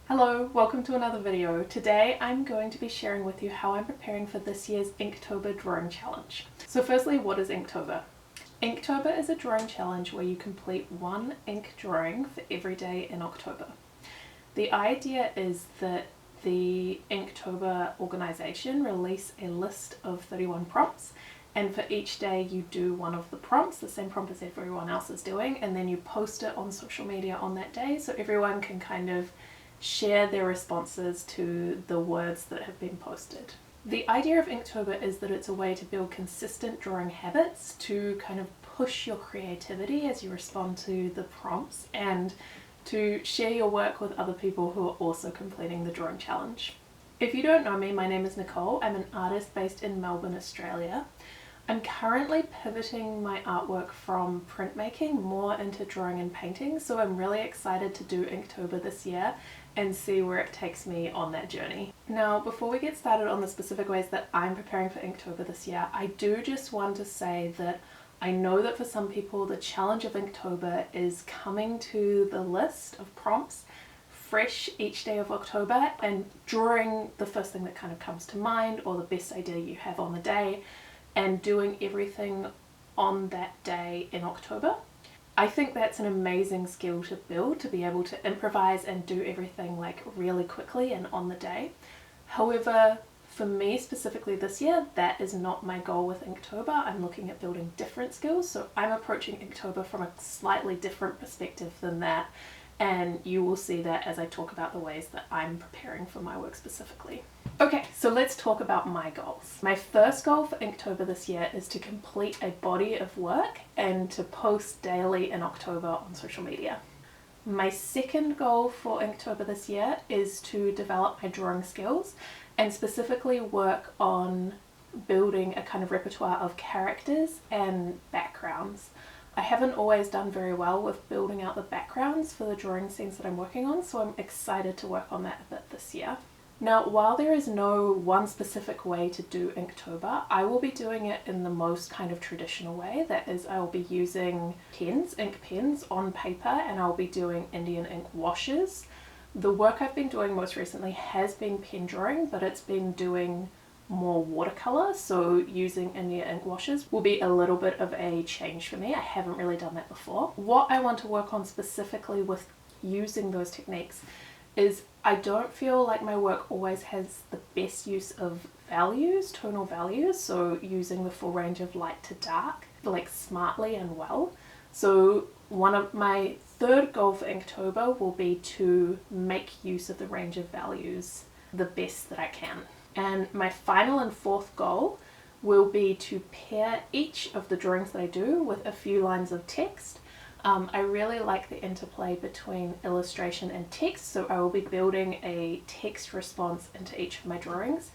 Hello, welcome to another video. Today I'm going to be sharing with you how I'm preparing for this year's Inktober drawing challenge. So firstly, what is Inktober? Inktober is a drawing challenge where you complete one ink drawing for every day in October. The idea is that the Inktober organization release a list of 31 prompts, and for each day you do one of the prompts, the same prompt as everyone else is doing, and then you post it on social media on that day so everyone can kind of share their responses to the words that have been posted. The idea of Inktober is that it's a way to build consistent drawing habits, to kind of push your creativity as you respond to the prompts, and to share your work with other people who are also completing the drawing challenge. If you don't know me, my name is Nicole. I'm an artist based in Melbourne, Australia. I'm currently pivoting my artwork from printmaking more into drawing and painting, so I'm really excited to do Inktober this year and see where it takes me on that journey. Now, before we get started on the specific ways that I'm preparing for Inktober this year, I do just want to say that I know that for some people the challenge of Inktober is coming to the list of prompts fresh each day of October and drawing the first thing that kind of comes to mind or the best idea you have on the day and doing everything on that day in October. I think that's an amazing skill to build, to be able to improvise and do everything like really quickly and on the day. However, for me specifically this year, that is not my goal with Inktober. I'm looking at building different skills, so I'm approaching Inktober from a slightly different perspective than that, and you will see that as I talk about the ways that I'm preparing for my work specifically. Okay, so let's talk about my goals. My first goal for Inktober this year is to complete a body of work and to post daily in October on social media. My second goal for Inktober this year is to develop my drawing skills and specifically work on building a kind of repertoire of characters and backgrounds. I haven't always done very well with building out the backgrounds for the drawing scenes that I'm working on, so I'm excited to work on that a bit this year. Now, while there is no one specific way to do Inktober, I will be doing it in the most kind of traditional way. That is, I will be using pens, ink pens on paper, and I'll be doing Indian ink washes. The work I've been doing most recently has been pen drawing, but it's been doing more watercolor, so using Indian ink washes will be a little bit of a change for me. I haven't really done that before. What I want to work on specifically with using those techniques is I don't feel like my work always has the best use of values, tonal values, so using the full range of light to dark, like smartly and well. So one of my third goal for Inktober will be to make use of the range of values the best that I can. And my final and fourth goal will be to pair each of the drawings that I do with a few lines of text. I really like the interplay between illustration and text, so I will be building a text response into each of my drawings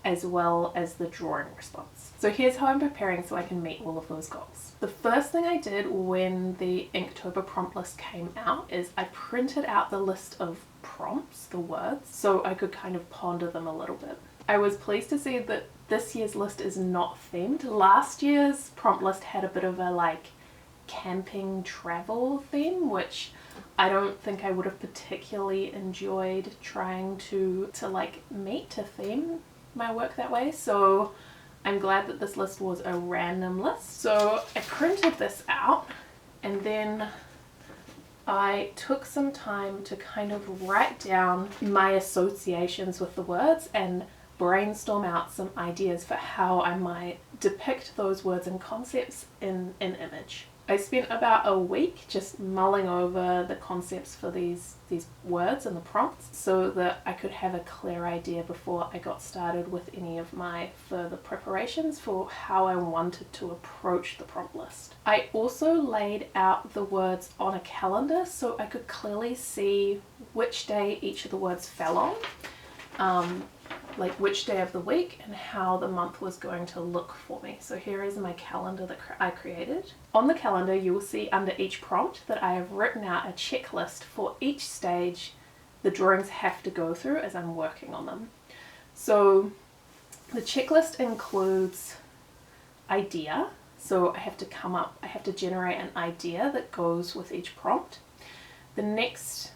as well as the drawing response. So here's how I'm preparing so I can meet all of those goals. The first thing I did when the Inktober prompt list came out is I printed out the list of prompts, the words, so I could kind of ponder them a little bit. I was pleased to see that this year's list is not themed. Last year's prompt list had a bit of a like camping travel theme, which I don't think I would have particularly enjoyed trying to like meet to theme my work that way, so I'm glad that this list was a random list. So I printed this out and then I took some time to kind of write down my associations with the words and brainstorm out some ideas for how I might depict those words and concepts in an image. I spent about a week just mulling over the concepts for these words and the prompts so that I could have a clear idea before I got started with any of my further preparations for how I wanted to approach the prompt list. I also laid out the words on a calendar so I could clearly see which day each of the words fell on. Like which day of the week and how the month was going to look for me. So here is my calendar that I created. On the calendar you will see under each prompt that I have written out a checklist for each stage the drawings have to go through as I'm working on them. So the checklist includes idea, so I have to generate an idea that goes with each prompt. The next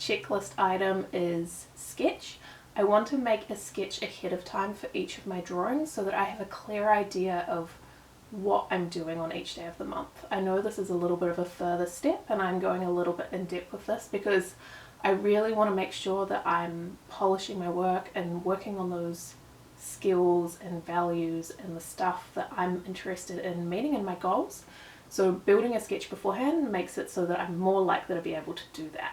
checklist item is sketch. I want to make a sketch ahead of time for each of my drawings so that I have a clear idea of what I'm doing on each day of the month. I know this is a little bit of a further step, and I'm going a little bit in depth with this because I really want to make sure that I'm polishing my work and working on those skills and values and the stuff that I'm interested in meeting in my goals. So building a sketch beforehand makes it so that I'm more likely to be able to do that.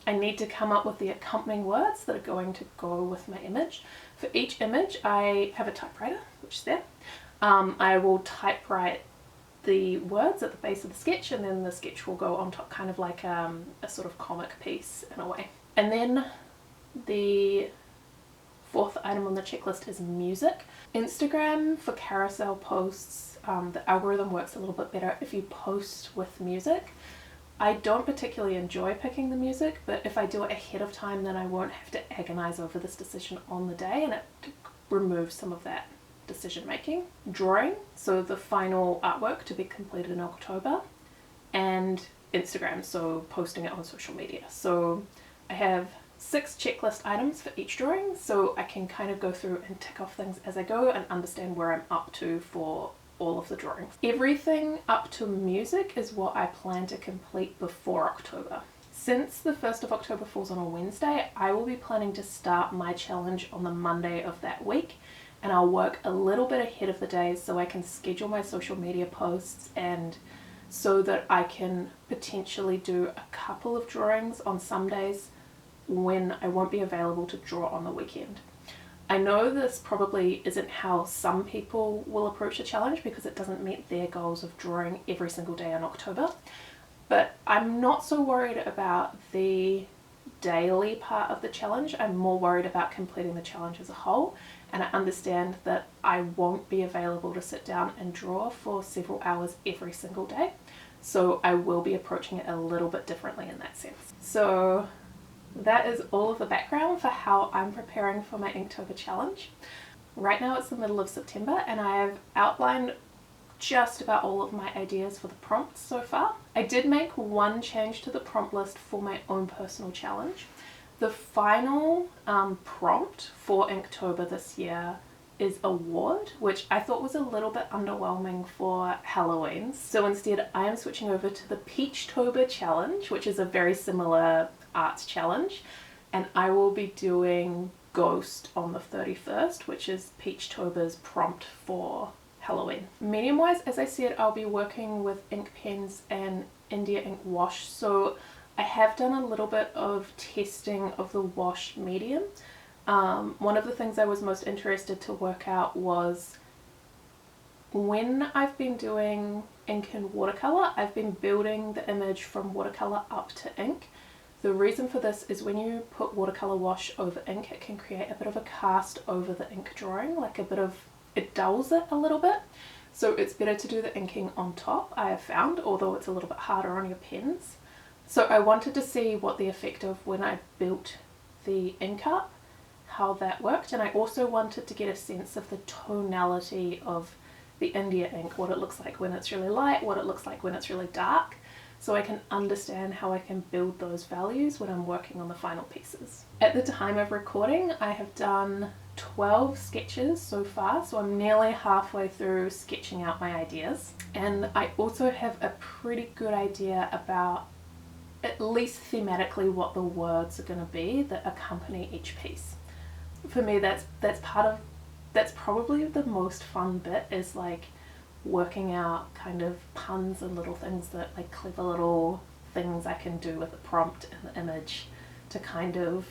I need to come up with the accompanying words that are going to go with my image. For each image I have a typewriter, which is there. I will typewrite the words at the base of the sketch, and then the sketch will go on top, kind of like a sort of comic piece in a way. And then the fourth item on the checklist is music. Instagram, for carousel posts, the algorithm works a little bit better if you post with music. I don't particularly enjoy picking the music, but if I do it ahead of time, then I won't have to agonize over this decision on the day, and it removes some of that decision making. Drawing, so the final artwork to be completed in October, and Instagram, so posting it on social media. So I have 6 checklist items for each drawing, so I can kind of go through and tick off things as I go and understand where I'm up to for all of the drawings. Everything up to music is what I plan to complete before October. Since the 1st of October falls on a Wednesday, I will be planning to start my challenge on the Monday of that week, and I'll work a little bit ahead of the days so I can schedule my social media posts, and so that I can potentially do a couple of drawings on some days when I won't be available to draw on the weekend. I know this probably isn't how some people will approach the challenge because it doesn't meet their goals of drawing every single day in October, but I'm not so worried about the daily part of the challenge. I'm more worried about completing the challenge as a whole, and I understand that I won't be available to sit down and draw for several hours every single day, so I will be approaching it a little bit differently in that sense. So that is all of the background for how I'm preparing for my Inktober challenge. Right now it's the middle of September, and I have outlined just about all of my ideas for the prompts so far. I did make one change to the prompt list for my own personal challenge. The final prompt for Inktober this year is award, which I thought was a little bit underwhelming for Halloween. So instead I am switching over to the Peachtober challenge, which is a very similar arts challenge, and I will be doing Ghost on the 31st, which is Peachtober's prompt for Halloween. Medium wise, as I said, I'll be working with ink pens and India ink wash, so I have done a little bit of testing of the wash medium. One of the things I was most interested to work out was when I've been doing ink and watercolor, I've been building the image from watercolor up to ink. The reason for this is when you put watercolor wash over ink, it can create a bit of a cast over the ink drawing, like it dulls it a little bit. So it's better to do the inking on top, I have found, although it's a little bit harder on your pens. So I wanted to see what the effect of when I built the ink up, how that worked, and I also wanted to get a sense of the tonality of the India ink, what it looks like when it's really light, what it looks like when it's really dark, so I can understand how I can build those values when I'm working on the final pieces. At the time of recording, I have done 12 sketches so far, so I'm nearly halfway through sketching out my ideas, and I also have a pretty good idea about, at least thematically, what the words are going to be that accompany each piece. For me, that's probably the most fun bit, is like working out kind of puns and little things, that like clever little things I can do with the prompt and the image to kind of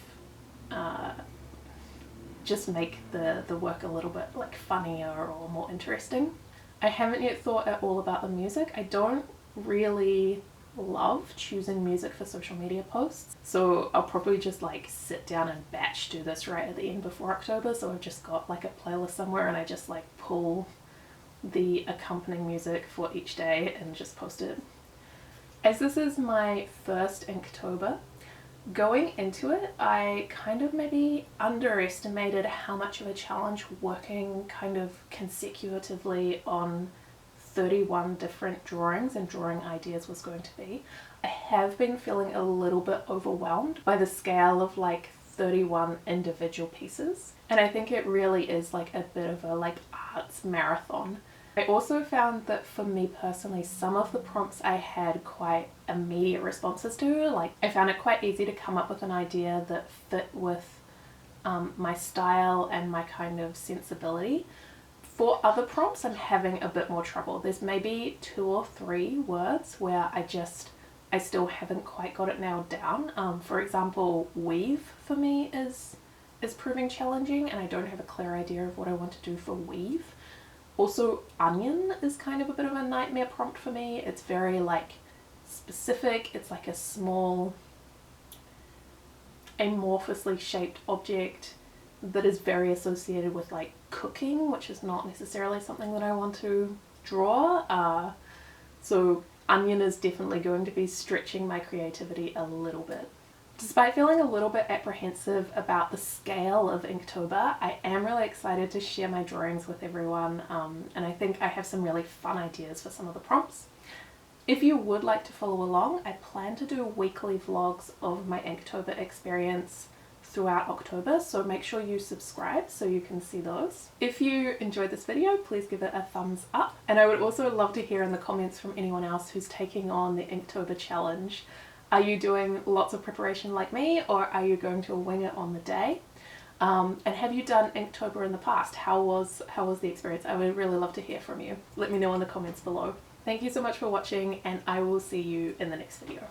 just make the work a little bit like funnier or more interesting. I haven't yet thought at all about the music. I don't really love choosing music for social media posts, so I'll probably just like sit down and batch do this right at the end before October. So I've just got like a playlist somewhere, and I just like pull the accompanying music for each day and just post it. As this is my first Inktober, going into it, I kind of maybe underestimated how much of a challenge working kind of consecutively on 31 different drawings and drawing ideas was going to be. I have been feeling a little bit overwhelmed by the scale of like 31 individual pieces, and I think it really is like a bit of a like arts marathon. I also found that for me personally, some of the prompts I had quite immediate responses to. Like I found it quite easy to come up with an idea that fit with my style and my kind of sensibility. For other prompts, I'm having a bit more trouble. There's maybe 2 or 3 words where I still haven't quite got it nailed down. For example, weave for me is proving challenging, and I don't have a clear idea of what I want to do for weave. Also, onion is kind of a bit of a nightmare prompt for me. It's very like specific. It's like a small amorphously shaped object that is very associated with like cooking, which is not necessarily something that I want to draw. So onion is definitely going to be stretching my creativity a little bit. Despite feeling a little bit apprehensive about the scale of Inktober, I am really excited to share my drawings with everyone, and I think I have some really fun ideas for some of the prompts. If you would like to follow along, I plan to do weekly vlogs of my Inktober experience throughout October, so make sure you subscribe so you can see those. If you enjoyed this video, please give it a thumbs up, and I would also love to hear in the comments from anyone else who's taking on the Inktober challenge. Are you doing lots of preparation like me, or are you going to wing it on the day? And have you done Inktober in the past? How was the experience? I would really love to hear from you. Let me know in the comments below. Thank you so much for watching, and I will see you in the next video.